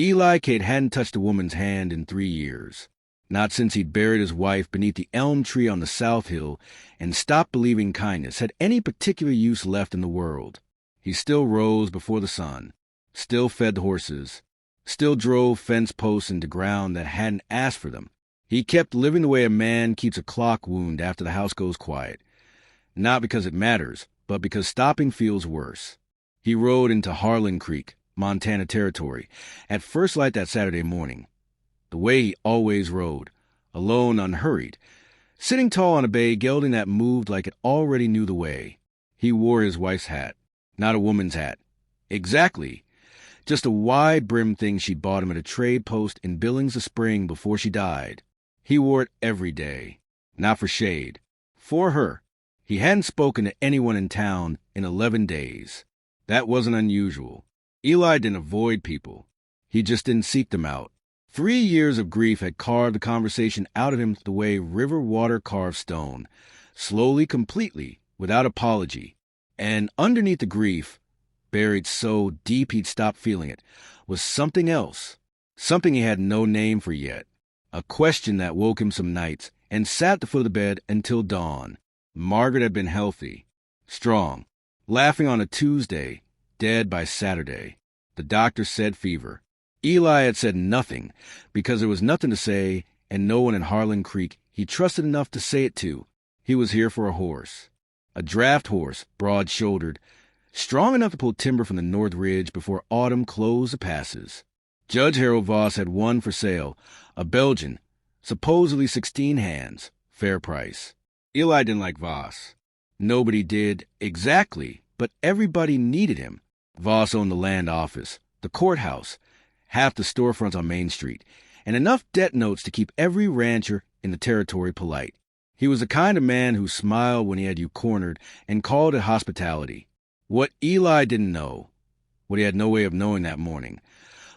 Eli Kate hadn't touched a woman's hand in 3 years. Not since he'd buried his wife beneath the elm tree on the South Hill and stopped believing kindness had any particular use left in the world. He still rose before the sun, still fed the horses, still drove fence posts into ground that hadn't asked for them. He kept living the way a man keeps a clock wound after the house goes quiet. Not because it matters, but because stopping feels worse. He rode into Harlan Creek, Montana Territory, at first light that Saturday morning. The way he always rode, alone, unhurried, sitting tall on a bay gelding that moved like it already knew the way. He wore his wife's hat, not a woman's hat. Exactly. Just a wide-brimmed thing she'd bought him at a trade post in Billings the spring before she died. He wore it every day. Not for shade. For her. He hadn't spoken to anyone in town in 11 days. That wasn't unusual. Eli didn't avoid people. He just didn't seek them out. 3 years of grief had carved the conversation out of him the way river water carves stone, slowly, completely, without apology. And underneath the grief, buried so deep he'd stopped feeling it, was something else, something he had no name for yet, a question that woke him some nights and sat at the foot of the bed until dawn. Margaret had been healthy, strong, laughing on a Tuesday, dead by Saturday. The doctor said fever. Eli had said nothing, because there was nothing to say, and no one in Harlan Creek he trusted enough to say it to. He was here for a horse. A draft horse, broad-shouldered, strong enough to pull timber from the North Ridge before autumn closed the passes. Judge Harold Voss had one for sale, a Belgian, supposedly 16 hands, fair price. Eli didn't like Voss. Nobody did, exactly, but everybody needed him. Voss owned the land office, the courthouse, half the storefronts on Main Street, and enough debt notes to keep every rancher in the territory polite. He was the kind of man who smiled when he had you cornered and called it hospitality. What Eli didn't know, what he had no way of knowing that morning,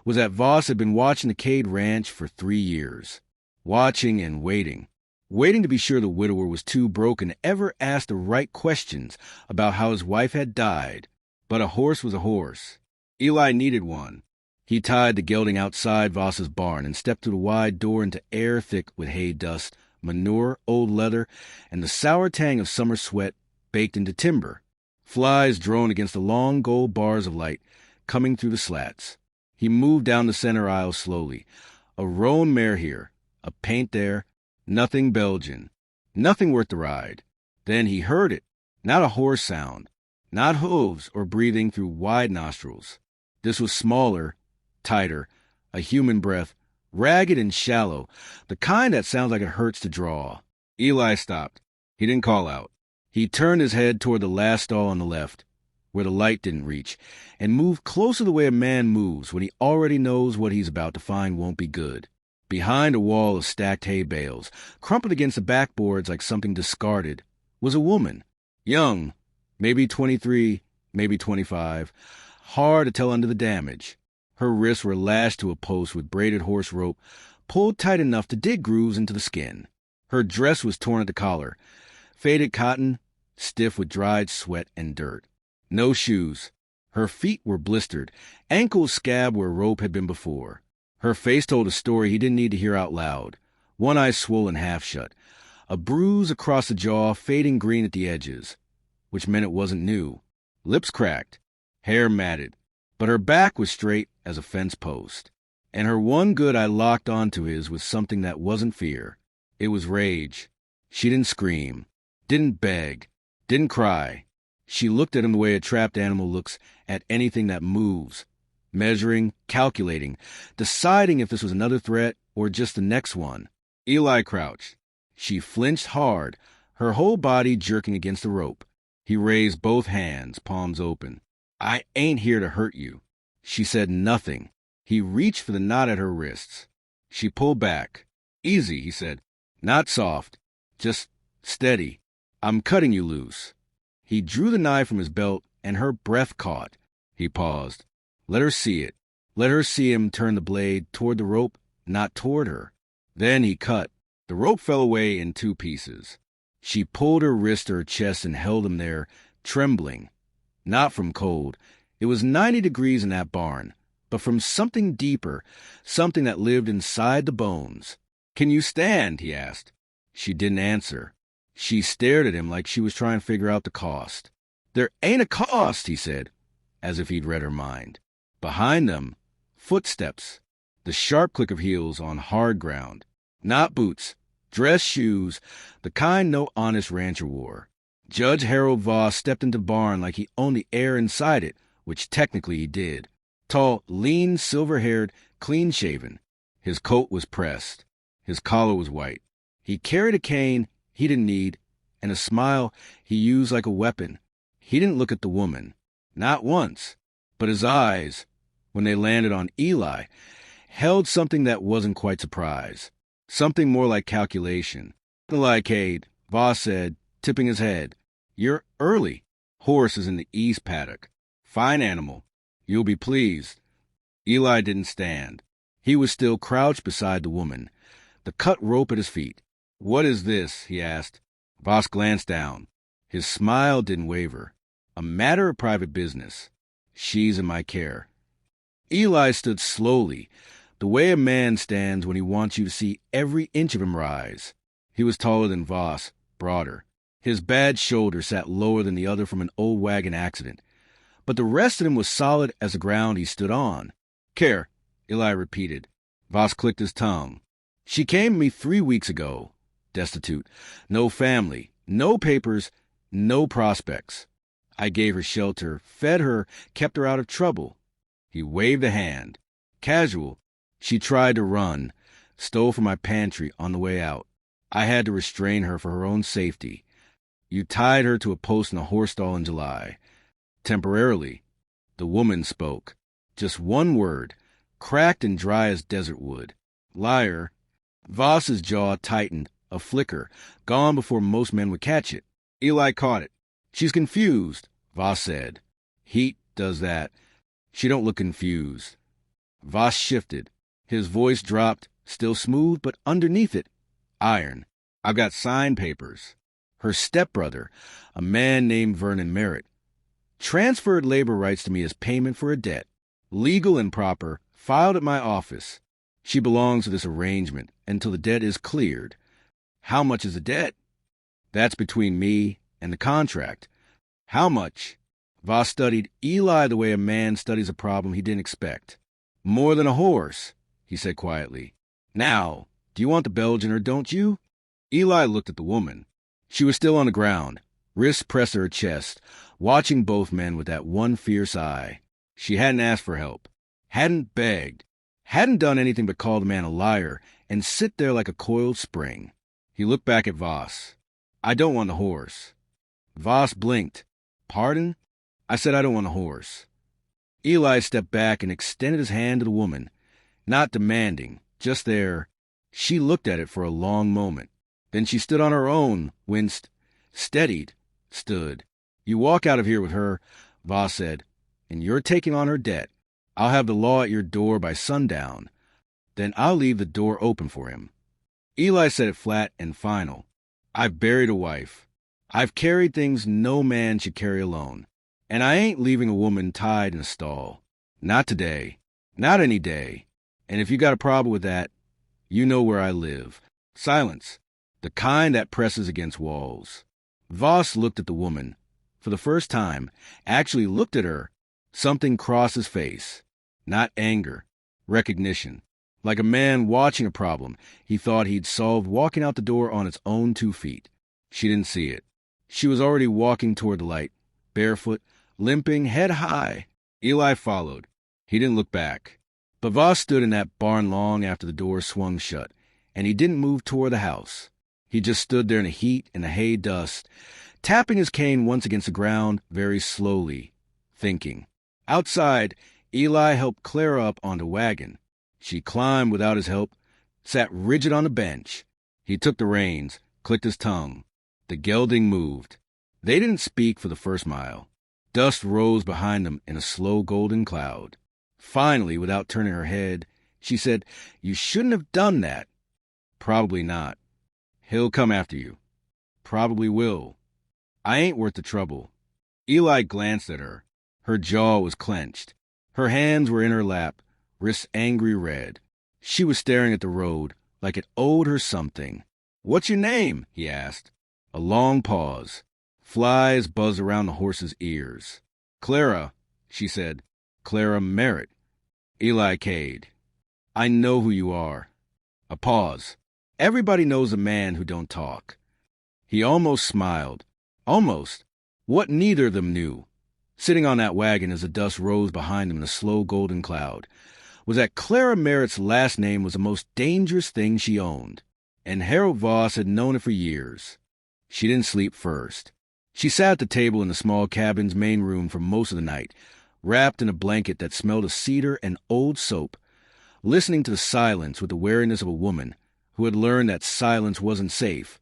was that Voss had been watching the Cade Ranch for 3 years. Watching and waiting. Waiting to be sure the widower was too broken to ever ask the right questions about how his wife had died. But a horse was a horse. Eli needed one. He tied the gelding outside Voss's barn and stepped through the wide door into air thick with hay dust, manure, old leather, and the sour tang of summer sweat baked into timber. Flies droned against the long gold bars of light coming through the slats. He moved down the center aisle slowly. A roan mare here, a paint there, nothing Belgian, nothing worth the ride. Then he heard it, not a horse sound, not hooves or breathing through wide nostrils. This was smaller, tighter, a human breath, ragged and shallow, the kind that sounds like it hurts to draw. Eli stopped. He didn't call out. He turned his head toward the last stall on the left, where the light didn't reach, and moved closer the way a man moves when he already knows what he's about to find won't be good. Behind a wall of stacked hay bales, crumpled against the backboards like something discarded, was a woman. Young, maybe 23, maybe 25, hard to tell under the damage. Her wrists were lashed to a post with braided horse rope, pulled tight enough to dig grooves into the skin. Her dress was torn at the collar, faded cotton, stiff with dried sweat and dirt. No shoes. Her feet were blistered, ankles scabbed where rope had been before. Her face told a story he didn't need to hear out loud. One eye swollen half shut, a bruise across the jaw fading green at the edges, which meant it wasn't new. Lips cracked, hair matted, but her back was straight as a fence post. And her one good eye locked onto his was something that wasn't fear. It was rage. She didn't scream, didn't beg, didn't cry. She looked at him the way a trapped animal looks at anything that moves, measuring, calculating, deciding if this was another threat or just the next one. Eli crouched. She flinched hard, her whole body jerking against the rope. He raised both hands, palms open. "I ain't here to hurt you." She said nothing. He reached for the knot at her wrists. She pulled back. "Easy," he said. "Not soft. Just steady. I'm cutting you loose." He drew the knife from his belt, and her breath caught. He paused. Let her see it. Let her see him turn the blade toward the rope, not toward her. Then he cut. The rope fell away in 2 pieces. She pulled her wrist to her chest and held him there, trembling. Not from cold. It was 90 degrees in that barn, but from something deeper, something that lived inside the bones. "Can you stand?" he asked. She didn't answer. She stared at him like she was trying to figure out the cost. "There ain't a cost," he said, as if he'd read her mind. Behind them, footsteps, the sharp click of heels on hard ground. Not boots, dress shoes, the kind no honest rancher wore. Judge Harold Voss stepped into the barn like he owned the air inside it, which technically he did. Tall, lean, silver-haired, clean-shaven. His coat was pressed. His collar was white. He carried a cane he didn't need, and a smile he used like a weapon. He didn't look at the woman. Not once. But his eyes, when they landed on Eli, held something that wasn't quite surprise. Something more like calculation. "Eli Cade," Voss said, tipping his head. "You're early. Horse is in the east paddock. Fine animal. You'll be pleased." Eli didn't stand. He was still crouched beside the woman, the cut rope at his feet. "What is this?" he asked. Voss glanced down. His smile didn't waver. "A matter of private business. She's in my care." Eli stood slowly, the way a man stands when he wants you to see every inch of him rise. He was taller than Voss, broader. His bad shoulder sat lower than the other from an old wagon accident. But the rest of him was solid as the ground he stood on. "Care," Eli repeated. Voss clicked his tongue. "She came to me 3 weeks ago. Destitute. No family. No papers. No prospects. I gave her shelter, fed her, kept her out of trouble." He waved a hand. "Casual. She tried to run. Stole from my pantry on the way out. I had to restrain her for her own safety. You tied her to a post in a horse stall in July. Temporarily." The woman spoke. Just one word, cracked and dry as desert wood. "Liar." Voss's jaw tightened, a flicker, gone before most men would catch it. Eli caught it. "She's confused," Voss said. "Heat does that. She don't look confused." Voss shifted. His voice dropped, still smooth, but underneath it, iron. "I've got signed papers. Her stepbrother, a man named Vernon Merritt, transferred labor rights to me as payment for a debt. Legal and proper, filed at my office. She belongs to this arrangement until the debt is cleared." "How much is the debt?" "That's between me and the contract." "How much?" Voss studied Eli the way a man studies a problem he didn't expect. "More than a horse," he said quietly. "Now, do you want the Belgian or don't you?" Eli looked at the woman. She was still on the ground, wrists pressed to her chest, watching both men with that one fierce eye. She hadn't asked for help, hadn't begged, hadn't done anything but call the man a liar and sit there like a coiled spring. He looked back at Voss. "I don't want the horse." Voss blinked. "Pardon?" "I said I don't want a horse." Eli stepped back and extended his hand to the woman, not demanding, just there. She looked at it for a long moment. Then she stood on her own, winced, steadied, stood. "You walk out of here with her," Voss said, "and you're taking on her debt. I'll have the law at your door by sundown. Then I'll leave the door open for him." Eli said it flat and final. "I've buried a wife. I've carried things no man should carry alone. And I ain't leaving a woman tied in a stall. Not today. Not any day. And if you got a problem with that, you know where I live." Silence. The kind that presses against walls. Voss looked at the woman. For the first time, actually looked at her. Something crossed his face. Not anger. Recognition. Like a man watching a problem he thought he'd solved walking out the door on its own 2 feet. She didn't see it. She was already walking toward the light, barefoot, limping, head high. Eli followed. He didn't look back. But Voss stood in that barn long after the door swung shut, and he didn't move toward the house. He just stood there in the heat and the hay dust, tapping his cane once against the ground very slowly, thinking. Outside, Eli helped Clara up on the wagon. She climbed without his help, sat rigid on the bench. He took the reins, clicked his tongue. The gelding moved. They didn't speak for the first mile. Dust rose behind them in a slow golden cloud. Finally, without turning her head, she said, "You shouldn't have done that." "Probably not." "He'll come after you." "Probably will." "I ain't worth the trouble." Eli glanced at her. Her jaw was clenched. Her hands were in her lap, wrists angry red. She was staring at the road like it owed her something. "What's your name?" he asked. A long pause. Flies buzzed around the horse's ears. "Clara," she said. "Clara Merritt. Eli Cade. I know who you are." A pause. Everybody knows a man who don't talk. He almost smiled. Almost. What neither of them knew, sitting on that wagon as the dust rose behind them in a slow golden cloud, was that Clara Merritt's last name was the most dangerous thing she owned, and Harold Voss had known it for years. She didn't sleep first. She sat at the table in the small cabin's main room for most of the night, wrapped in a blanket that smelled of cedar and old soap, listening to the silence with the wariness of a woman who had learned that silence wasn't safe.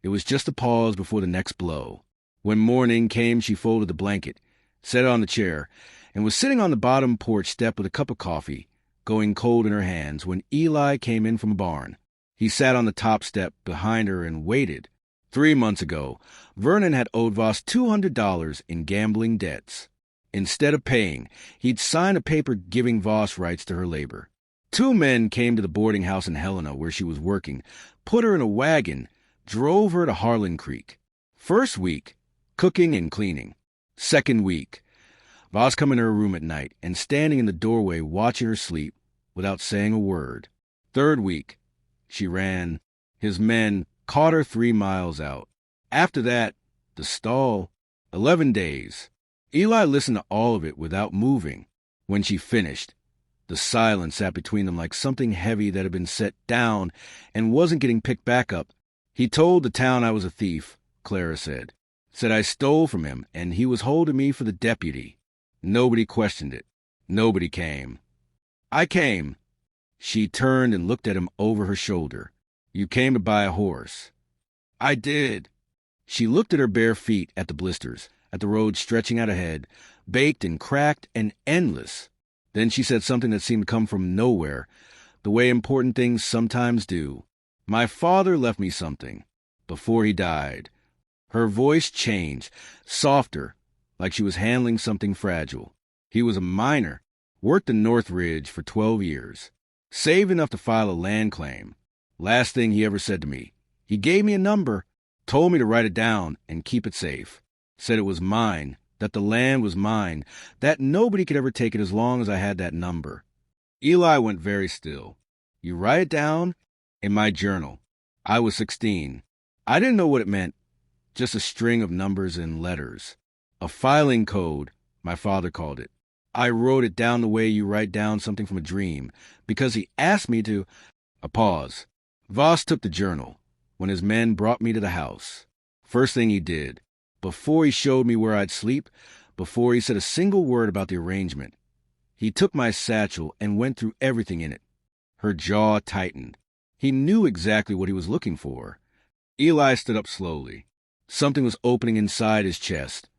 It was just a pause before the next blow. When morning came, she folded the blanket, set it on the chair, and was sitting on the bottom porch step with a cup of coffee, going cold in her hands, when Eli came in from a barn. He sat on the top step behind her and waited. 3 months ago, Vernon had owed Voss $200 in gambling debts. Instead of paying, he'd signed a paper giving Voss rights to her labor. 2 men came to the boarding house in Helena where she was working, put her in a wagon, drove her to Harlan Creek. First week, cooking and cleaning. Second week, Voss come in her room at night and standing in the doorway watching her sleep without saying a word. Third week, she ran. His men caught her 3 miles out. After that, the stall. 11 days. Eli listened to all of it without moving. When she finished, the silence sat between them like something heavy that had been set down and wasn't getting picked back up. "He told the town I was a thief," Clara said. "Said I stole from him, and he was holding me for the deputy. Nobody questioned it. Nobody came. I came." She turned and looked at him over her shoulder. "You came to buy a horse." "I did." She looked at her bare feet, at the blisters, at the road stretching out ahead, baked and cracked and endless. Then she said something that seemed to come from nowhere, the way important things sometimes do. "My father left me something, before he died." Her voice changed, softer, like she was handling something fragile. "He was a miner, worked in Northridge for 12 years. Saved enough to file a land claim. Last thing he ever said to me. He gave me a number, told me to write it down and keep it safe. Said it was mine, that the land was mine, that nobody could ever take it as long as I had that number." Eli went very still. "You write it down?" "In my journal. I was 16. I didn't know what it meant. Just a string of numbers and letters. A filing code, my father called it. I wrote it down the way you write down something from a dream, because he asked me to." A pause. Voss took the journal when his men brought me to the house. First thing he did, before he showed me where I'd sleep, before he said a single word about the arrangement, he took my satchel and went through everything in it. Her jaw tightened. He knew exactly what he was looking for. Eli stood up slowly. Something was opening inside his chest.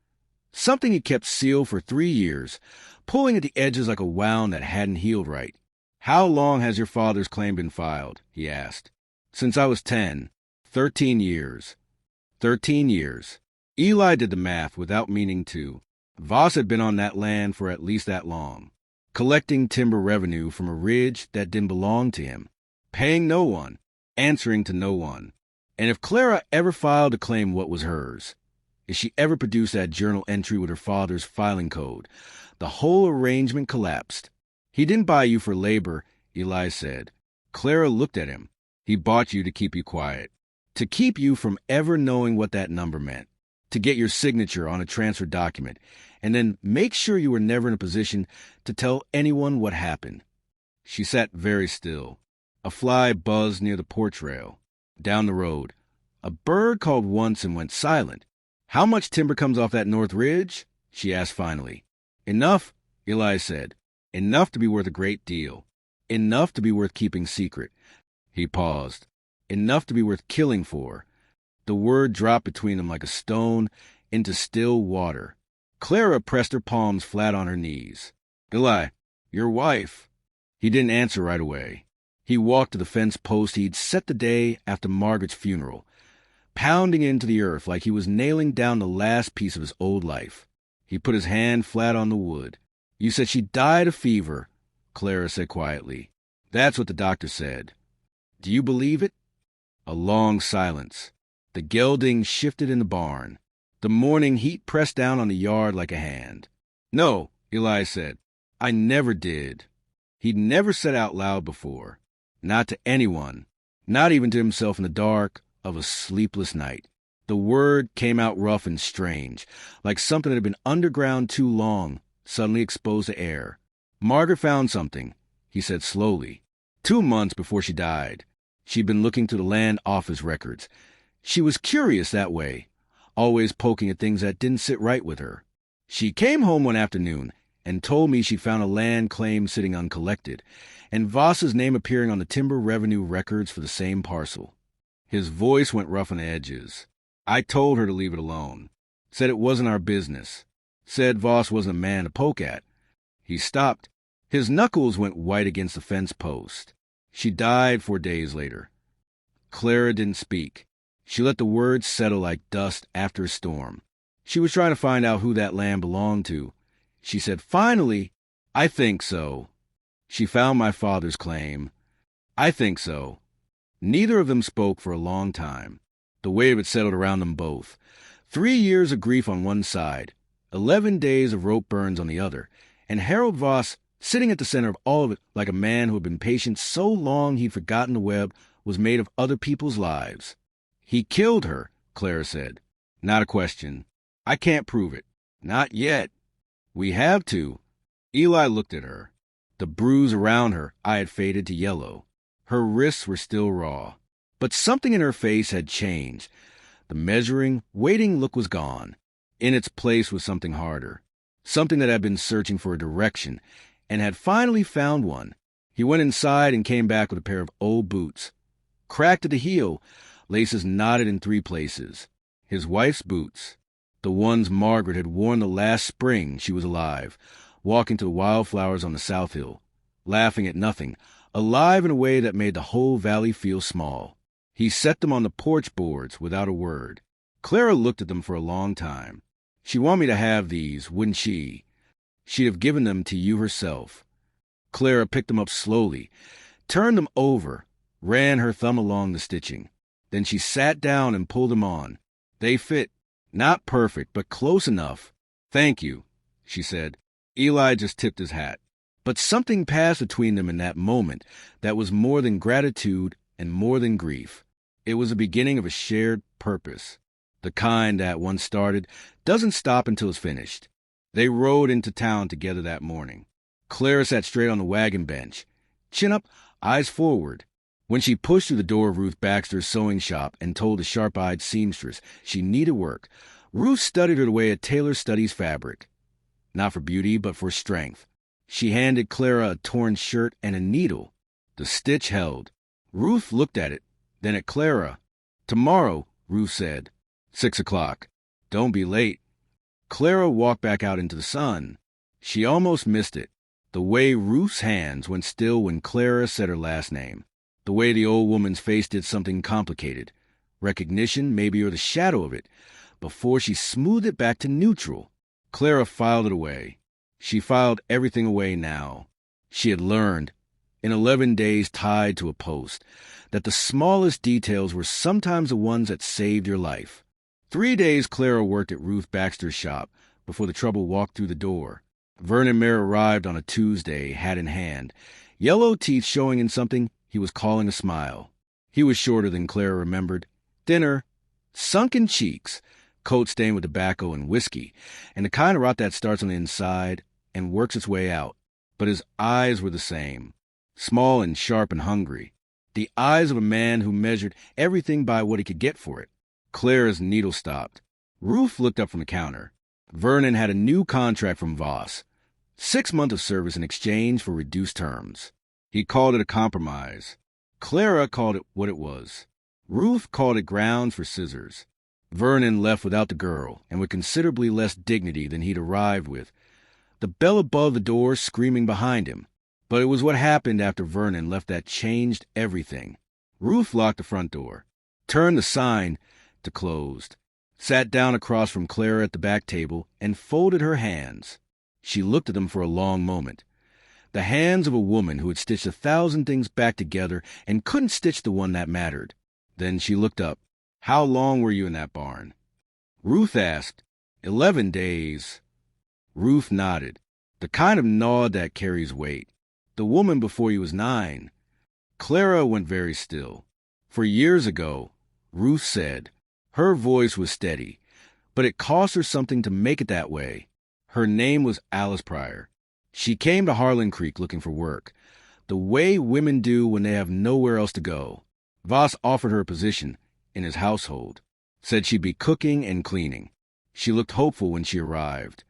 Something he kept sealed for 3 years, pulling at the edges like a wound that hadn't healed right. "How long has your father's claim been filed?" he asked. "Since I was 10. 13 years. 13 years. Eli did the math without meaning to. Voss had been on that land for at least that long, collecting timber revenue from a ridge that didn't belong to him, paying no one, answering to no one. And if Clara ever filed to claim what was hers, if she ever produced that journal entry with her father's filing code, the whole arrangement collapsed. "He didn't buy you for labor," Eli said. Clara looked at him. "He bought you to keep you quiet, to keep you from ever knowing what that number meant, to get your signature on a transfer document, and then make sure you were never in a position to tell anyone what happened." She sat very still. A fly buzzed near the porch rail. Down the road, a bird called once and went silent. "How much timber comes off that North Ridge?" she asked finally. "Enough," Eli said. "Enough to be worth a great deal. Enough to be worth keeping secret." He paused. "Enough to be worth killing for." The word dropped between them like a stone into still water. Clara pressed her palms flat on her knees. "Eli, your wife." He didn't answer right away. He walked to the fence post he'd set the day after Margaret's funeral, pounding into the earth like he was nailing down the last piece of his old life. He put his hand flat on the wood. You said she died of fever, Clara said quietly. That's what the doctor said. Do you believe it? A long silence. The gelding shifted in the barn. The morning heat pressed down on the yard like a hand. No, Eli said. I never did. He'd never said out loud before. Not to anyone. Not even to himself in the dark of a sleepless night. The word came out rough and strange, like something that had been underground too long, suddenly exposed to air. Margaret found something, he said slowly. 2 months before she died. She'd been looking through the land office records. She was curious that way, always poking at things that didn't sit right with her. She came home one afternoon and told me she found a land claim sitting uncollected, and Voss's name appearing on the timber revenue records for the same parcel. His voice went rough on the edges. I told her to leave it alone. Said it wasn't our business. Said Voss wasn't a man to poke at. He stopped. His knuckles went white against the fence post. She died 4 days later. Clara didn't speak. She let the words settle like dust after a storm. She was trying to find out who that land belonged to. She said, finally, I think so. She found my father's claim. I think so. Neither of them spoke for a long time. The weight of it settled around them both. 3 years of grief on one side, 11 days of rope burns on the other, and Harold Voss sitting at the center of all of it like a man who had been patient so long he'd forgotten the web was made of other people's lives. He killed her, Clara said. Not a question. I can't prove it. Not yet. We have to. Eli looked at her. The bruise around her eye had faded to yellow. Her wrists were still raw. But something in her face had changed. The measuring, waiting look was gone. In its place was something harder. Something that had been searching for a direction, and had finally found one. He went inside and came back with a pair of old boots. Cracked at the heel, laces knotted in 3 places. His wife's boots. The ones Margaret had worn the last spring she was alive, walking to the wildflowers on the South Hill, laughing at nothing, alive in a way that made the whole valley feel small. He set them on the porch boards without a word. Clara looked at them for a long time. She'd want me to have these, wouldn't she? She'd have given them to you herself. Clara picked them up slowly, turned them over, ran her thumb along the stitching. Then she sat down and pulled them on. They fit. Not perfect, but close enough. Thank you, she said. Eli just tipped his hat. But something passed between them in that moment that was more than gratitude and more than grief. It was the beginning of a shared purpose. The kind that, once started, doesn't stop until it's finished. They rode into town together that morning. Clara sat straight on the wagon bench, chin up, eyes forward. When she pushed through the door of Ruth Baxter's sewing shop and told the sharp-eyed seamstress she needed work, Ruth studied her the way a tailor studies fabric. Not for beauty, but for strength. She handed Clara a torn shirt and a needle. The stitch held. Ruth looked at it, then at Clara. Tomorrow, Ruth said. 6 o'clock. Don't be late. Clara walked back out into the sun. She almost missed it. The way Ruth's hands went still when Clara said her last name. The way the old woman's face did something complicated. Recognition, maybe, or the shadow of it, before she smoothed it back to neutral. Clara filed it away. She filed everything away now. She had learned, in 11 days tied to a post, that the smallest details were sometimes the ones that saved your life. 3 days Clara worked at Ruth Baxter's shop before the trouble walked through the door. Vernon Mayer arrived on a Tuesday, hat in hand, yellow teeth showing in something he was calling a smile. He was shorter than Clara remembered, thinner, sunken cheeks, coat stained with tobacco and whiskey, and the kind of rot that starts on the inside and works its way out. But his eyes were the same, small and sharp and hungry, the eyes of a man who measured everything by what he could get for it. Clara's needle stopped. Ruth looked up from the counter. Vernon had a new contract from Voss, 6 months of service in exchange for reduced terms. He called it a compromise. Clara called it what it was. Ruth called it grounds for scissors. Vernon left without the girl, and with considerably less dignity than he'd arrived with, the bell above the door screaming behind him. But it was what happened after Vernon left that changed everything. Ruth locked the front door, turned the sign to closed, sat down across from Clara at the back table, and folded her hands. She looked at them for a long moment. The hands of a woman who had stitched 1,000 things back together and couldn't stitch the one that mattered. Then she looked up. "How long were you in that barn?" Ruth asked. 11 days. Ruth nodded, the kind of nod that carries weight. "The woman before you was 9. Clara went very still. "For years ago," Ruth said. Her voice was steady, but it cost her something to make it that way. Her name was Alice Pryor. She came to Harlan Creek looking for work, the way women do when they have nowhere else to go. Voss offered her a position in his household, said she'd be cooking and cleaning. She looked hopeful when she arrived.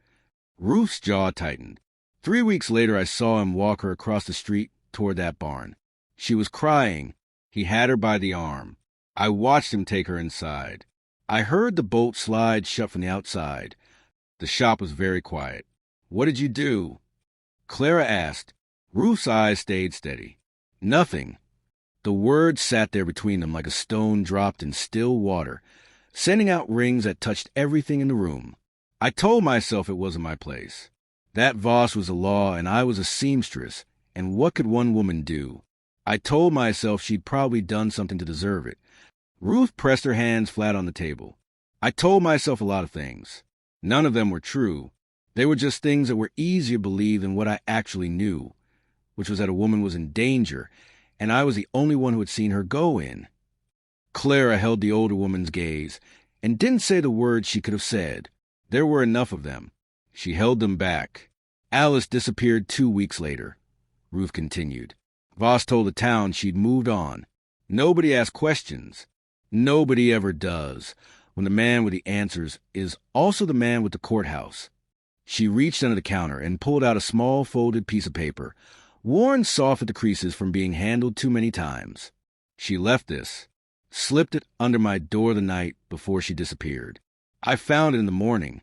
Ruth's jaw tightened. 3 weeks later, I saw him walk her across the street toward that barn. She was crying. He had her by the arm. I watched him take her inside. I heard the bolt slide shut from the outside. The shop was very quiet. "What did you do?" Clara asked. Ruth's eyes stayed steady. "Nothing." The words sat there between them like a stone dropped in still water, sending out rings that touched everything in the room. I told myself it wasn't my place. That Voss was a law and I was a seamstress, and what could one woman do? I told myself she'd probably done something to deserve it. Ruth pressed her hands flat on the table. I told myself a lot of things. None of them were true. They were just things that were easier to believe than what I actually knew, which was that a woman was in danger, and I was the only one who had seen her go in. Clara held the older woman's gaze and didn't say the words she could have said. There were enough of them. She held them back. Alice disappeared 2 weeks later. Ruth continued. Voss told the town she'd moved on. Nobody asked questions. Nobody ever does, when the man with the answers is also the man with the courthouse. She reached under the counter and pulled out a small folded piece of paper, worn soft at the creases from being handled too many times. She left this, slipped it under my door the night before she disappeared. I found it in the morning.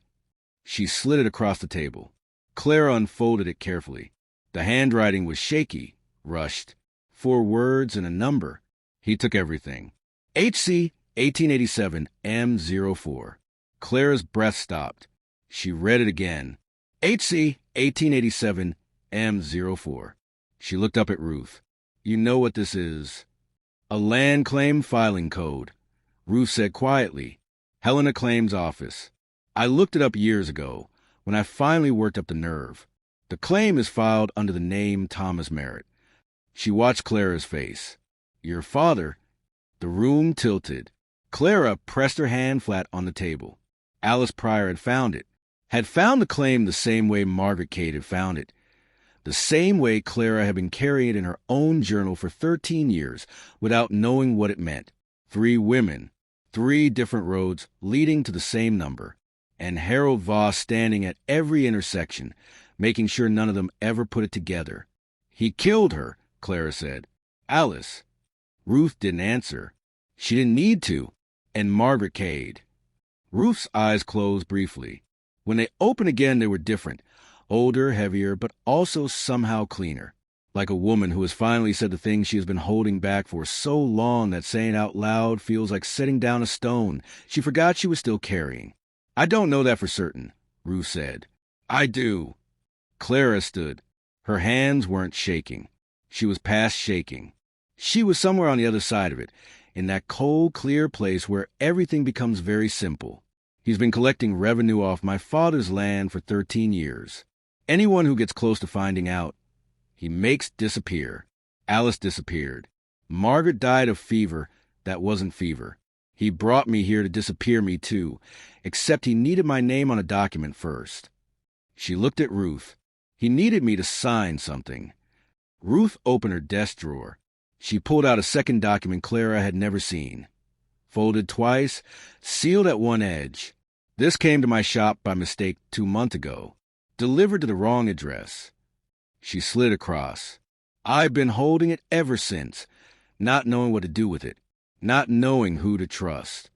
She slid it across the table. Clara unfolded it carefully. The handwriting was shaky, rushed. 4 words and a number. He took everything. HC 1887 M04. Clara's breath stopped. She read it again. HC 1887 M04. She looked up at Ruth. "You know what this is?" "A land claim filing code," Ruth said quietly. "Helena Claims Office. I looked it up years ago, when I finally worked up the nerve. The claim is filed under the name Thomas Merritt." She watched Clara's face. "Your father?" The room tilted. Clara pressed her hand flat on the table. Alice Pryor had found it. Had found the claim the same way Margaret Cade had found it. The same way Clara had been carrying it in her own journal for 13 years without knowing what it meant. 3 women, 3 different roads leading to the same number, and Harold Voss standing at every intersection, making sure none of them ever put it together. "He killed her," Clara said. "Alice." Ruth didn't answer. She didn't need to. And Margaret Cade. Ruth's eyes closed briefly. When they opened again, they were different. Older, heavier, but also somehow cleaner. Like a woman who has finally said the things she has been holding back for so long that saying out loud feels like setting down a stone she forgot she was still carrying. "I don't know that for certain," Ruth said. "I do." Clara stood. Her hands weren't shaking. She was past shaking. She was somewhere on the other side of it, in that cold, clear place where everything becomes very simple. "He's been collecting revenue off my father's land for 13 years. Anyone who gets close to finding out, he makes disappear." Alice disappeared. Margaret died of fever that wasn't fever. He brought me here to disappear me too, except he needed my name on a document first. She looked at Ruth. He needed me to sign something. Ruth opened her desk drawer. She pulled out a second document Clara had never seen. Folded twice, sealed at one edge. "This came to my shop by mistake 2 months ago. Delivered to the wrong address." She slid across. "I've been holding it ever since, not knowing what to do with it, not knowing who to trust."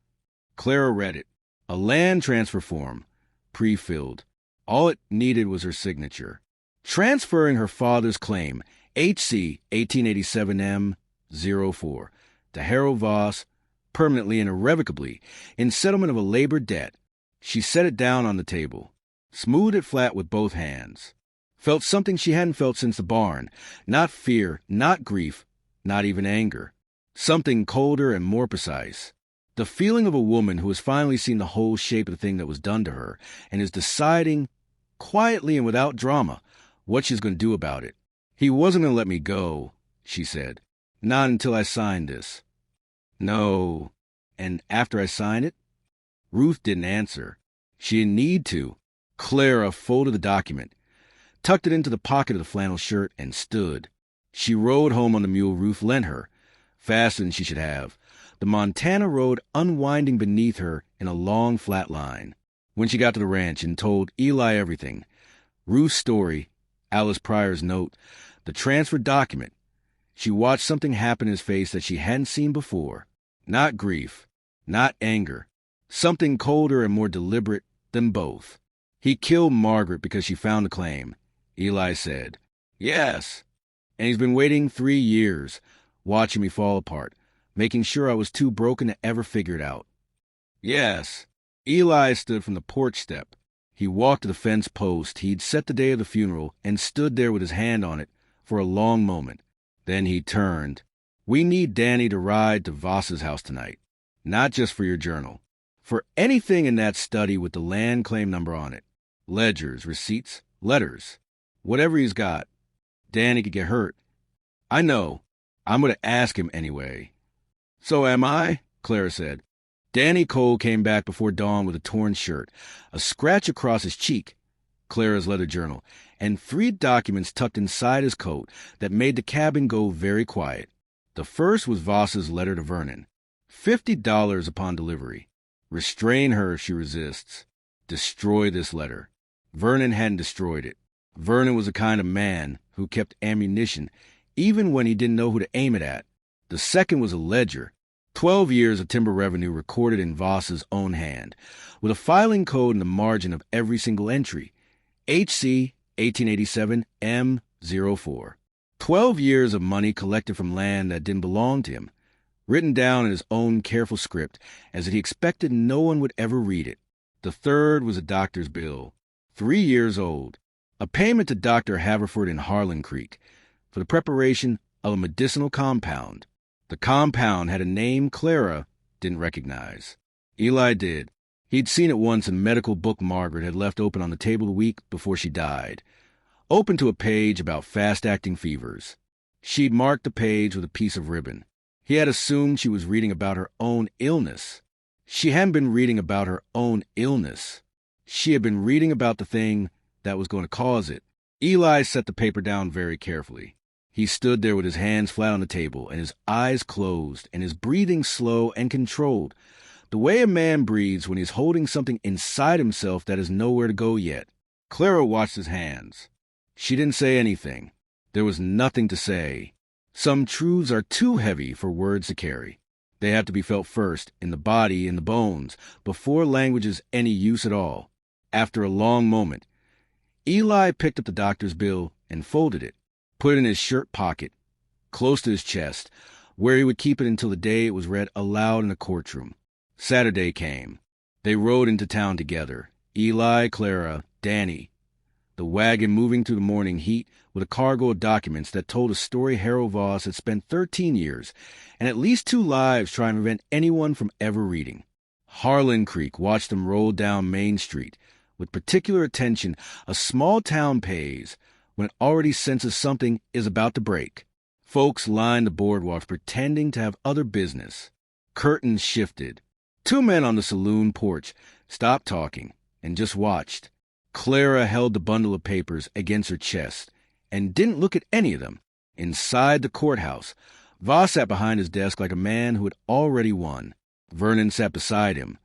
Clara read it. A land transfer form, pre-filled. All it needed was her signature. Transferring her father's claim, HC 1887 M04, to Harold Voss, permanently and irrevocably, in settlement of a labor debt. She set it down on the table. smoothed it flat with both hands. Felt something she hadn't felt since the barn. Not fear, not grief, not even anger. Something colder and more precise. The feeling of a woman who has finally seen the whole shape of the thing that was done to her and is deciding, quietly and without drama, what she's going to do about it. He wasn't going to let me go, she said. Not until I signed this. No. And after I signed it? Ruth didn't answer. She didn't need to. Clara folded the document, tucked it into the pocket of the flannel shirt, and stood. She rode home on the mule Ruth lent her, faster than she should have, the Montana road unwinding beneath her in a long flat line. When she got to the ranch and told Eli everything, Ruth's story, Alice Pryor's note, the transfer document, she watched something happen in his face that she hadn't seen before. Not grief, not anger, something colder and more deliberate than both. He killed Margaret because she found the claim, Eli said. Yes. And he's been waiting 3 years, watching me fall apart, making sure I was too broken to ever figure it out. Yes. Eli stood from the porch step. He walked to the fence post he'd set the day of the funeral and stood there with his hand on it for a long moment. Then he turned. We need Danny to ride to Voss's house tonight. Not just for your journal. For anything in that study with the land claim number on it. Ledgers, receipts, letters. Whatever he's got. Danny could get hurt. I know. I'm going to ask him anyway. So am I, Clara said. Danny Cole came back before dawn with a torn shirt, a scratch across his cheek, Clara's leather journal, and 3 documents tucked inside his coat that made the cabin go very quiet. The first was Voss's letter to Vernon. $50 upon delivery. Restrain her if she resists. Destroy this letter. Vernon hadn't destroyed it. Vernon was the kind of man who kept ammunition even when he didn't know who to aim it at. The second was a ledger. 12 years of timber revenue recorded in Voss's own hand, with a filing code in the margin of every single entry. HC 1887 M04. 12 years of money collected from land that didn't belong to him, written down in his own careful script as if he expected no one would ever read it. The third was a doctor's bill, 3 years old, a payment to Dr. Haverford in Harlan Creek for the preparation of a medicinal compound. The compound had a name Clara didn't recognize. Eli did. He'd seen it once in a medical book Margaret had left open on the table a week before she died, open to a page about fast-acting fevers. She'd marked the page with a piece of ribbon. He had assumed she was reading about her own illness. She hadn't been reading about her own illness. She had been reading about the thing that was going to cause it. Eli set the paper down very carefully. He stood there with his hands flat on the table and his eyes closed and his breathing slow and controlled, the way a man breathes when he's holding something inside himself that is nowhere to go yet. Clara watched his hands. She didn't say anything. There was nothing to say. Some truths are too heavy for words to carry. They have to be felt first, in the body, in the bones, before language is any use at all. After a long moment, Eli picked up the doctor's bill and folded it, put it in his shirt pocket, close to his chest, where he would keep it until the day it was read aloud in the courtroom. Saturday came. They rode into town together. Eli, Clara, Danny. The wagon moving through the morning heat with a cargo of documents that told a story Harold Voss had spent 13 years and at least 2 lives trying to prevent anyone from ever reading. Harlan Creek watched them roll down Main Street. With particular attention, a small town pays when it already senses something is about to break. Folks lined the boardwalks pretending to have other business. Curtains shifted. 2 men on the saloon porch stopped talking and just watched. Clara held the bundle of papers against her chest and didn't look at any of them. Inside the courthouse, Voss sat behind his desk like a man who had already won. Vernon sat beside him,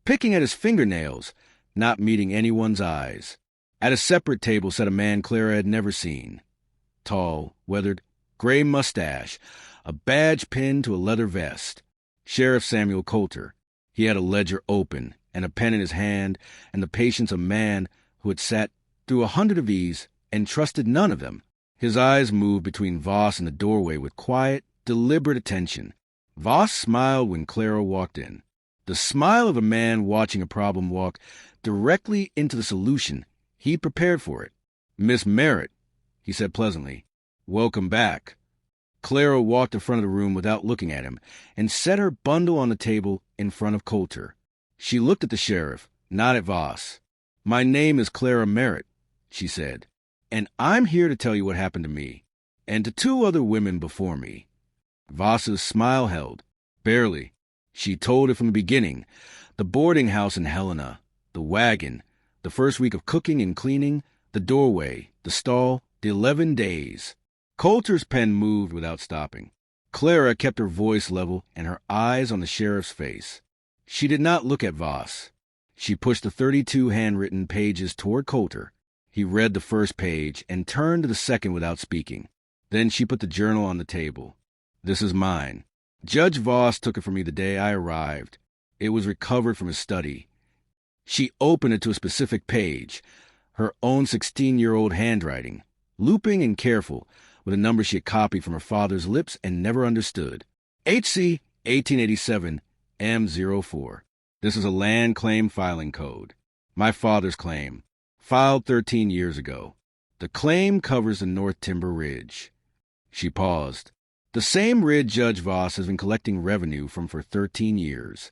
picking at his fingernails, not meeting anyone's eyes. At a separate table sat a man Clara had never seen. Tall, weathered, gray mustache, a badge pinned to a leather vest. Sheriff Samuel Coulter. He had a ledger open and a pen in his hand and the patience of a man who had sat through 100 of these and trusted none of them. His eyes moved between Voss and the doorway with quiet, deliberate attention. Voss smiled when Clara walked in. The smile of a man watching a problem walk directly into the solution he'd prepared for it. "Miss Merritt," he said pleasantly, "welcome back." Clara walked in front of the room without looking at him and set her bundle on the table in front of Coulter. She looked at the sheriff, not at Voss. "My name is Clara Merritt," she said, "and I'm here to tell you what happened to me, and to 2 other women before me." Voss's smile held. Barely. She told it from the beginning. The boarding house in Helena, the wagon, the first week of cooking and cleaning, the doorway, the stall, the 11 days. Coulter's pen moved without stopping. Clara kept her voice level and her eyes on the sheriff's face. She did not look at Voss. She pushed the 32 handwritten pages toward Coulter. He read the first page and turned to the second without speaking. Then she put the journal on the table. "This is mine. Judge Voss took it from me the day I arrived. It was recovered from his study." She opened it to a specific page, her own 16-year-old handwriting, looping and careful, with a number she had copied from her father's lips and never understood. HC 1887 M04. This is a land claim filing code. My father's claim, filed 13 years ago. The claim covers the North Timber Ridge. She paused. The same ridge Judge Voss has been collecting revenue from for 13 years.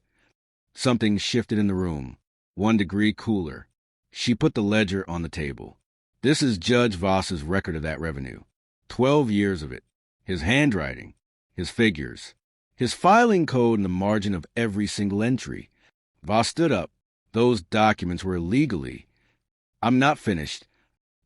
Something shifted in the room, 1 degree cooler. She put the ledger on the table. This is Judge Voss's record of that revenue. 12 years of it. His handwriting. His figures. His filing code in the margin of every single entry. Voss stood up. Those documents were illegally. "I'm not finished."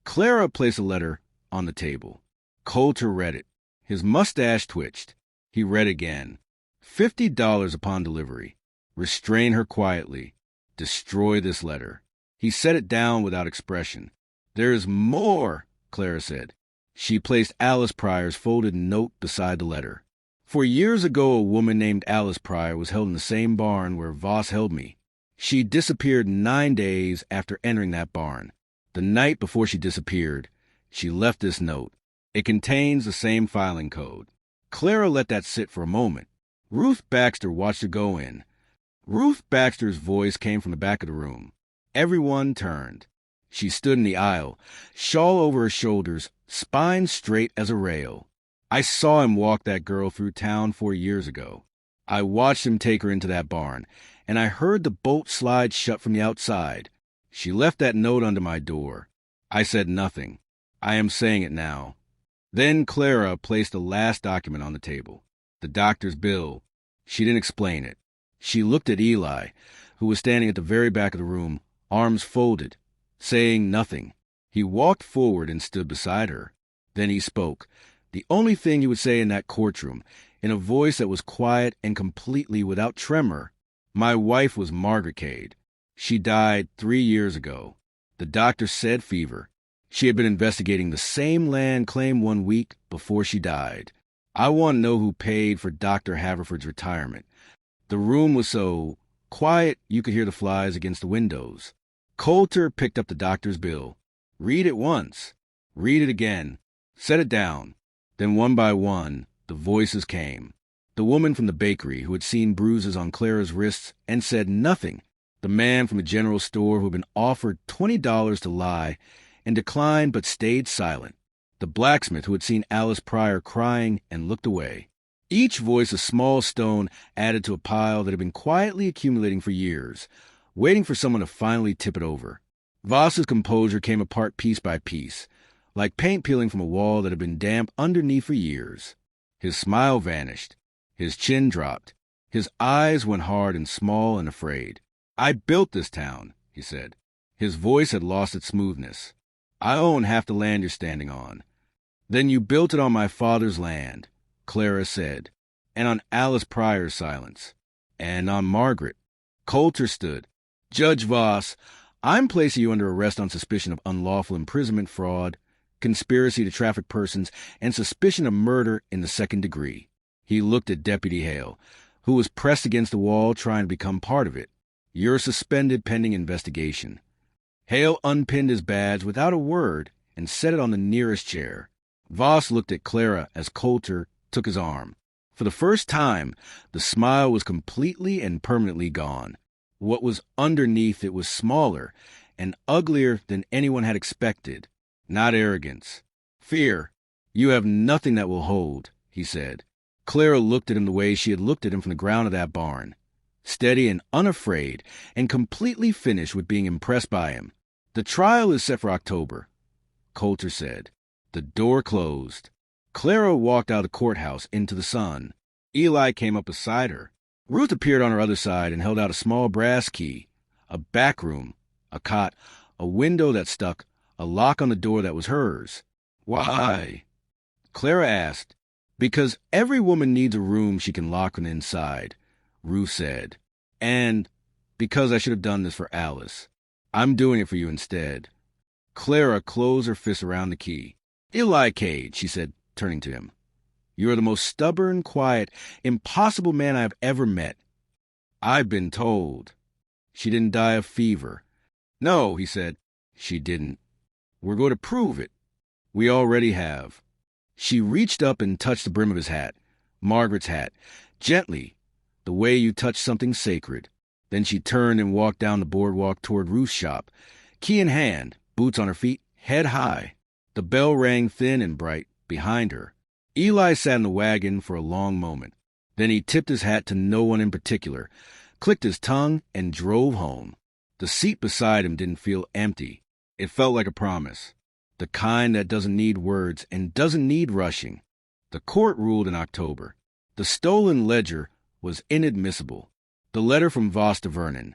Clara placed a letter on the table. Coulter read it. His mustache twitched. He read again. $50 upon delivery. Restrain her quietly. Destroy this letter. He set it down without expression. "There's more," Clara said. She placed Alice Pryor's folded note beside the letter. "For years ago, a woman named Alice Pryor was held in the same barn where Voss held me. She disappeared 9 days after entering that barn. The night before she disappeared, she left this note. It contains the same filing code." Clara let that sit for a moment. Ruth Baxter watched her go in. Ruth Baxter's voice came from the back of the room. Everyone turned. She stood in the aisle, shawl over her shoulders, spine straight as a rail. "I saw him walk that girl through town 4 years ago. I watched him take her into that barn, and I heard the bolt slide shut from the outside. She left that note under my door. I said nothing. I am saying it now." Then Clara placed the last document on the table. The doctor's bill. She didn't explain it. She looked at Eli, who was standing at the very back of the room, arms folded, saying nothing. He walked forward and stood beside her. Then he spoke, the only thing he would say in that courtroom, in a voice that was quiet and completely without tremor. "My wife was Margaret Cade. She died 3 years ago. The doctor said fever. She had been investigating the same land claim 1 week before she died. I want to know who paid for Dr. Haverford's retirement. The room was so quiet you could hear the flies against the windows." Coulter picked up the doctor's bill. "Read it once. Read it again. Set it down." Then one by one, the voices came. The woman from the bakery who had seen bruises on Clara's wrists and said nothing. The man from the general store who had been offered $20 to lie and declined but stayed silent. The blacksmith who had seen Alice Pryor crying and looked away. Each voice a small stone added to a pile that had been quietly accumulating for years, waiting for someone to finally tip it over. Voss's composure came apart piece by piece, like paint peeling from a wall that had been damp underneath for years. His smile vanished. His chin dropped. His eyes went hard and small and afraid. "I built this town," he said. His voice had lost its smoothness. "I own half the land you're standing on." "Then you built it on my father's land," Clara said, "and on Alice Pryor's silence, and on Margaret." Coulter stood. "Judge Voss, I'm placing you under arrest on suspicion of unlawful imprisonment, fraud, conspiracy to traffic persons, and suspicion of murder in the 2nd degree." He looked at Deputy Hale, who was pressed against the wall trying to become part of it. "You're suspended pending investigation." Hale unpinned his badge without a word and set it on the nearest chair. Voss looked at Clara as Coulter took his arm. For the first time, the smile was completely and permanently gone. What was underneath it was smaller and uglier than anyone had expected. Not arrogance. Fear. You have nothing that will hold, he said. Clara looked at him the way she had looked at him from the ground of that barn. Steady and unafraid, and completely finished with being impressed by him. The trial is set for October, Coulter said. The door closed. Clara walked out of the courthouse into the sun. Eli came up beside her. Ruth appeared on her other side and held out a small brass key. A back room, a cot, a window that stuck, a lock on the door that was hers. Why? Clara asked. Because every woman needs a room she can lock on the inside, Ruth said. And because I should have done this for Alice. I'm doing it for you instead. Clara closed her fist around the key. Eli Cade, she said, turning to him. You are the most stubborn, quiet, impossible man I have ever met. I've been told. She didn't die of fever. No, he said. She didn't. We're going to prove it. We already have. She reached up and touched the brim of his hat, Margaret's hat, gently, the way you touch something sacred. Then she turned and walked down the boardwalk toward Ruth's shop, key in hand, boots on her feet, head high. The bell rang thin and bright behind her. Eli sat in the wagon for a long moment. Then he tipped his hat to no one in particular, clicked his tongue, and drove home. The seat beside him didn't feel empty. It felt like a promise. The kind that doesn't need words and doesn't need rushing. The court ruled in October. The stolen ledger was inadmissible. The letter from Voss to Vernon,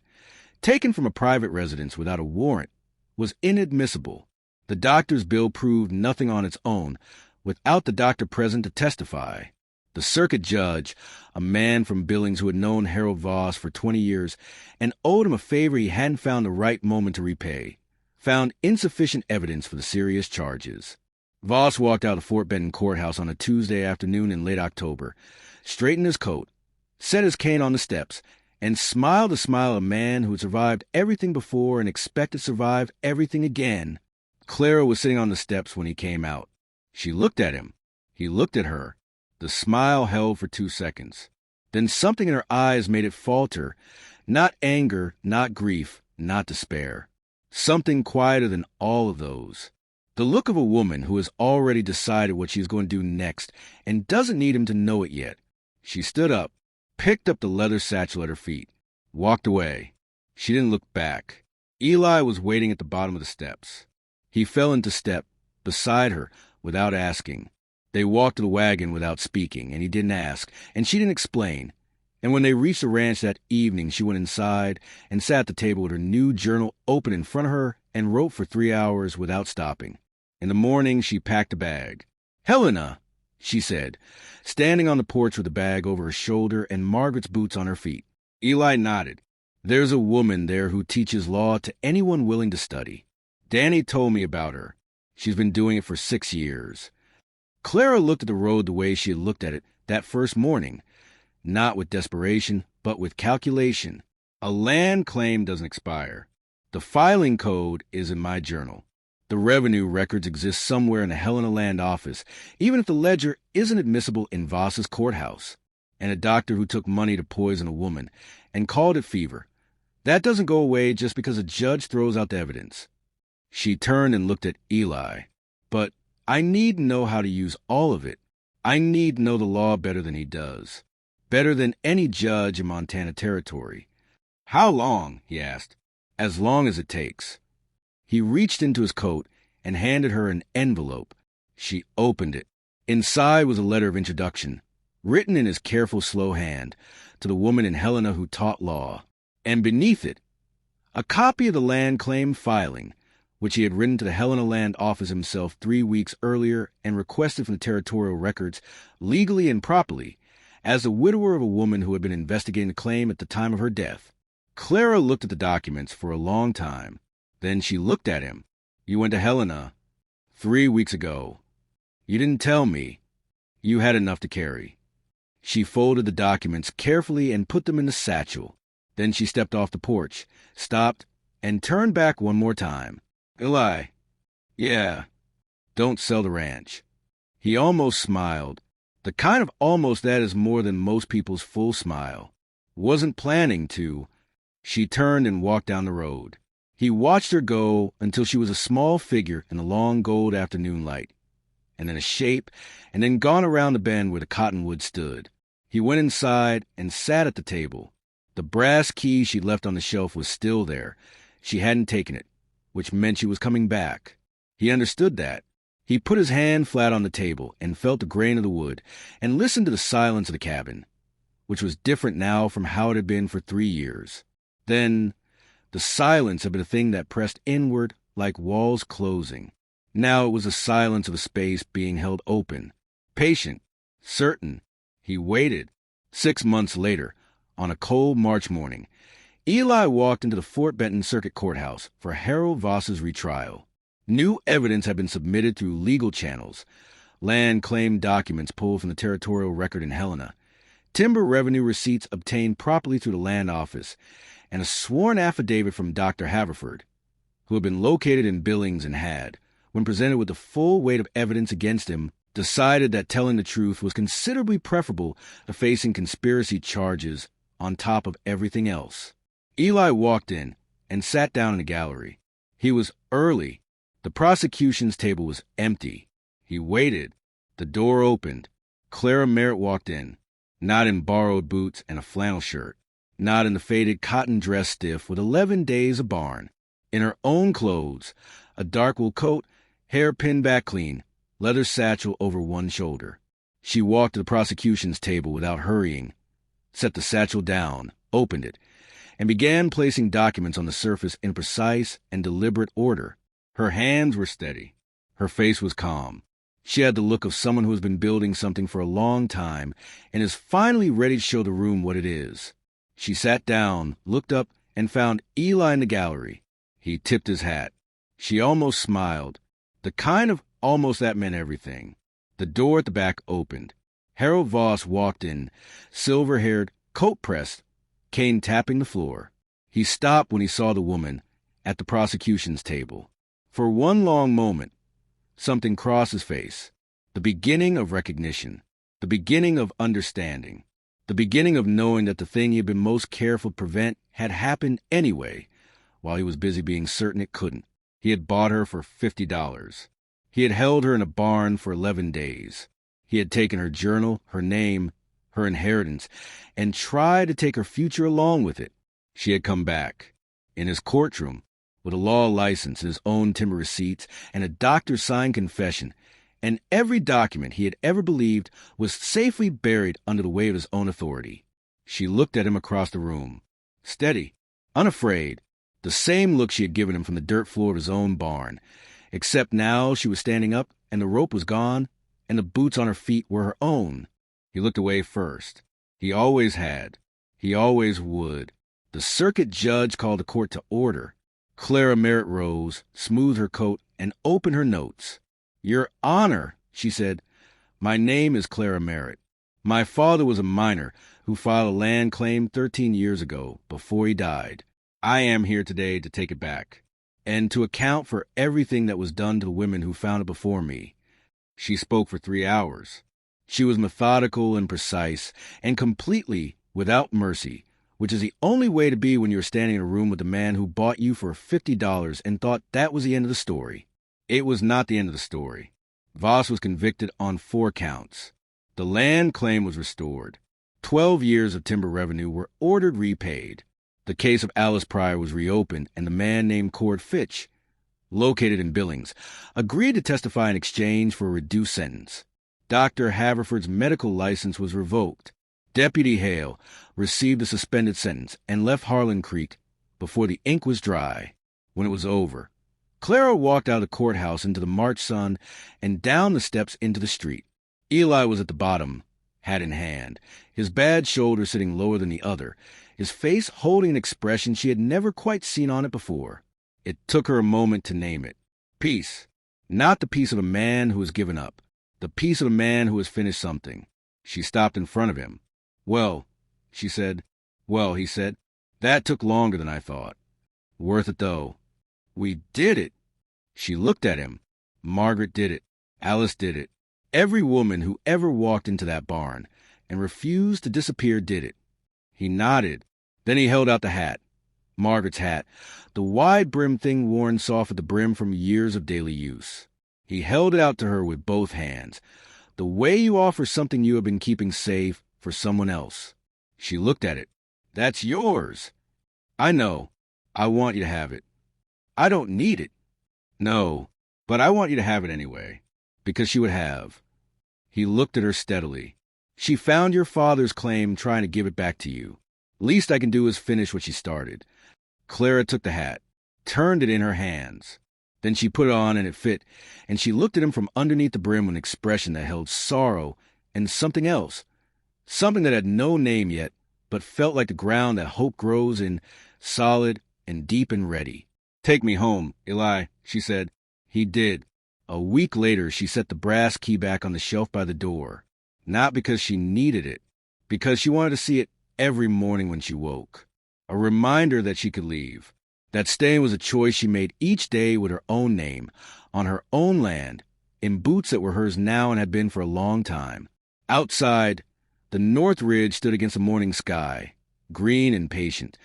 taken from a private residence without a warrant, was inadmissible. The doctor's bill proved nothing on its own, without the doctor present to testify. The circuit judge, a man from Billings who had known Harold Voss for 20 years and owed him a favor he hadn't found the right moment to repay, found insufficient evidence for the serious charges. Voss walked out of Fort Benton courthouse on a Tuesday afternoon in late October, straightened his coat, set his cane on the steps, and smiled a smile of a man who had survived everything before and expected to survive everything again. Clara was sitting on the steps when he came out. She looked at him. He looked at her. The smile held for 2 seconds. Then something in her eyes made it falter. Not anger, not grief, not despair. Something quieter than all of those. The look of a woman who has already decided what she is going to do next and doesn't need him to know it yet. She stood up, picked up the leather satchel at her feet, walked away. She didn't look back. Eli was waiting at the bottom of the steps. He fell into step beside her without asking. They walked to the wagon without speaking, and he didn't ask, and she didn't explain. And when they reached the ranch that evening, she went inside and sat at the table with her new journal open in front of her and wrote for 3 hours without stopping. In the morning, she packed a bag. Helena, she said, standing on the porch with the bag over her shoulder and Margaret's boots on her feet. Eli nodded. There's a woman there who teaches law to anyone willing to study. Danny told me about her. She's been doing it for 6 years. Clara looked at the road the way she had looked at it that first morning, not with desperation, but with calculation. A land claim doesn't expire. The filing code is in my journal. The revenue records exist somewhere in the Helena Land office, even if the ledger isn't admissible in Voss's courthouse. And a doctor who took money to poison a woman and called it fever. That doesn't go away just because a judge throws out the evidence. She turned and looked at Eli. But I need to know how to use all of it. I need to know the law better than he does. Better than any judge in Montana Territory. How long? He asked. As long as it takes. He reached into his coat and handed her an envelope. She opened it. Inside was a letter of introduction, written in his careful, slow hand, to the woman in Helena who taught law. And beneath it, a copy of the land claim filing, which he had written to the Helena Land office himself 3 weeks earlier and requested from the territorial records, legally and properly, as the widower of a woman who had been investigating the claim at the time of her death. Clara looked at the documents for a long time. Then she looked at him. You went to Helena 3 weeks ago. You didn't tell me. You had enough to carry. She folded the documents carefully and put them in the satchel. Then she stepped off the porch, stopped, and turned back one more time. Eli. Yeah. Don't sell the ranch. He almost smiled. The kind of almost that is more than most people's full smile. Wasn't planning to. She turned and walked down the road. He watched her go until she was a small figure in the long gold afternoon light, and then a shape, and then gone around the bend where the cottonwood stood. He went inside and sat at the table. The brass key she'd left on the shelf was still there. She hadn't taken it, which meant she was coming back. He understood that. He put his hand flat on the table and felt the grain of the wood and listened to the silence of the cabin, which was different now from how it had been for 3 years. Then, the silence had been a thing that pressed inward like walls closing. Now it was the silence of a space being held open, patient, certain. He waited. 6 months later, on a cold March morning, Eli walked into the Fort Benton Circuit Courthouse for Harold Voss's retrial. New evidence had been submitted through legal channels, land claim documents pulled from the territorial record in Helena, timber revenue receipts obtained properly through the land office, and a sworn affidavit from Dr. Haverford, who had been located in Billings and had, when presented with the full weight of evidence against him, decided that telling the truth was considerably preferable to facing conspiracy charges on top of everything else. Eli walked in and sat down in the gallery. He was early. The prosecution's table was empty. He waited. The door opened. Clara Merritt walked in, not in borrowed boots and a flannel shirt, not in the faded cotton dress stiff with 11 days of barn. In her own clothes, a dark wool coat, hair pinned back clean, leather satchel over one shoulder. She walked to the prosecution's table without hurrying, set the satchel down, opened it, and began placing documents on the surface in precise and deliberate order. Her hands were steady. Her face was calm. She had the look of someone who has been building something for a long time and is finally ready to show the room what it is. She sat down, looked up, and found Eli in the gallery. He tipped his hat. She almost smiled, the kind of almost that meant everything. The door at the back opened. Harold Voss walked in, silver-haired, coat-pressed, cane tapping the floor. He stopped when he saw the woman at the prosecution's table. For one long moment, something crossed his face. The beginning of recognition. The beginning of understanding. The beginning of knowing that the thing he had been most careful to prevent had happened anyway, while he was busy being certain it couldn't. He had bought her for $50. He had held her in a barn for 11 days. He had taken her journal, her name, her inheritance, and tried to take her future along with it. She had come back. In his courtroom, with a law license and his own timber receipts and a doctor's signed confession, and every document he had ever believed was safely buried under the weight of his own authority. She looked at him across the room, steady, unafraid, the same look she had given him from the dirt floor of his own barn, except now she was standing up and the rope was gone and the boots on her feet were her own. He looked away first. He always had. He always would. The circuit judge called the court to order. Clara Merritt rose, smoothed her coat, and opened her notes. "Your Honor," she said, "my name is Clara Merritt. My father was a miner who filed a land claim 13 years ago, before he died. I am here today to take it back, and to account for everything that was done to the women who found it before me." She spoke for 3 hours. She was methodical and precise, and completely without mercy, which is the only way to be when you're standing in a room with the man who bought you for $50 and thought that was the end of the story. It was not the end of the story. Voss was convicted on 4 counts. The land claim was restored. 12 years of timber revenue were ordered repaid. The case of Alice Pryor was reopened, and the man named Cord Fitch, located in Billings, agreed to testify in exchange for a reduced sentence. Dr. Haverford's medical license was revoked. Deputy Hale received a suspended sentence and left Harlan Creek before the ink was dry. When it was over, Clara walked out of the courthouse into the March sun and down the steps into the street. Eli was at the bottom, hat in hand, his bad shoulder sitting lower than the other, his face holding an expression she had never quite seen on it before. It took her a moment to name it. Peace. Not the peace of a man who has given up. The peace of a man who has finished something. She stopped in front of him. "Well," she said. "Well," he said, "that took longer than I thought. Worth it, though. We did it." She looked at him. Margaret did it. Alice did it. Every woman who ever walked into that barn and refused to disappear did it. He nodded. Then he held out the hat. Margaret's hat, the wide-brimmed thing worn soft at the brim from years of daily use. He held it out to her with both hands, the way you offer something you have been keeping safe for someone else. She looked at it. That's yours. I know. I want you to have it. I don't need it. No, but I want you to have it anyway, because she would have. He looked at her steadily. She found your father's claim trying to give it back to you. Least I can do is finish what she started. Clara took the hat, turned it in her hands. Then she put it on and it fit, and she looked at him from underneath the brim with an expression that held sorrow and something else. Something that had no name yet, but felt like the ground that hope grows in, solid and deep and ready. Take me home, Eli, she said. He did. A week later, she set the brass key back on the shelf by the door. Not because she needed it, because she wanted to see it every morning when she woke. A reminder that she could leave. That staying was a choice she made each day with her own name, on her own land, in boots that were hers now and had been for a long time. Outside, the North Ridge stood against the morning sky, green and patient.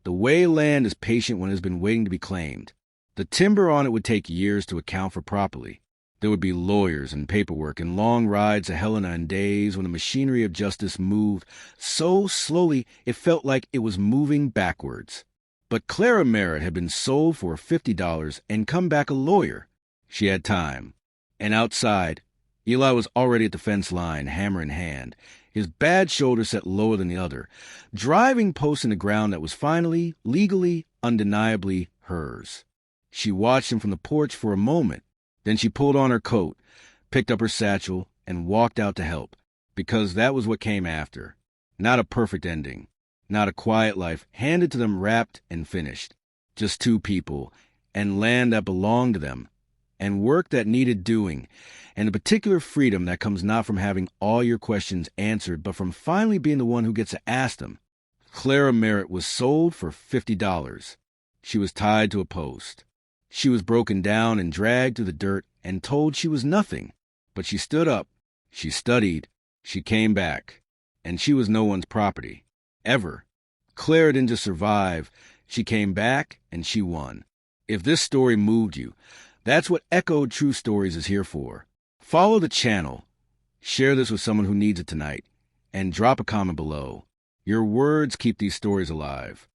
The way land is patient when it has been waiting to be claimed. The timber on it would take years to account for properly. There would be lawyers and paperwork and long rides to Helena and days when the machinery of justice moved so slowly it felt like it was moving backwards. But Clara Merritt had been sold for $50 and come back a lawyer. She had time. And outside, Eli was already at the fence line, hammer in hand, his bad shoulder set lower than the other, driving posts in the ground that was finally, legally, undeniably hers. She watched him from the porch for a moment. Then she pulled on her coat, picked up her satchel, and walked out to help, because that was what came after. Not a perfect ending. Not a quiet life handed to them wrapped and finished. Just two people, and land that belonged to them, and work that needed doing, and a particular freedom that comes not from having all your questions answered, but from finally being the one who gets to ask them. Clara Merritt was sold for $50. She was tied to a post. She was broken down and dragged through the dirt and told she was nothing. But she stood up, she studied, she came back, and she was no one's property. Ever. Clara didn't just survive, she came back and she won. If this story moved you, that's what Echoed True Stories is here for. Follow the channel, share this with someone who needs it tonight, and drop a comment below. Your words keep these stories alive.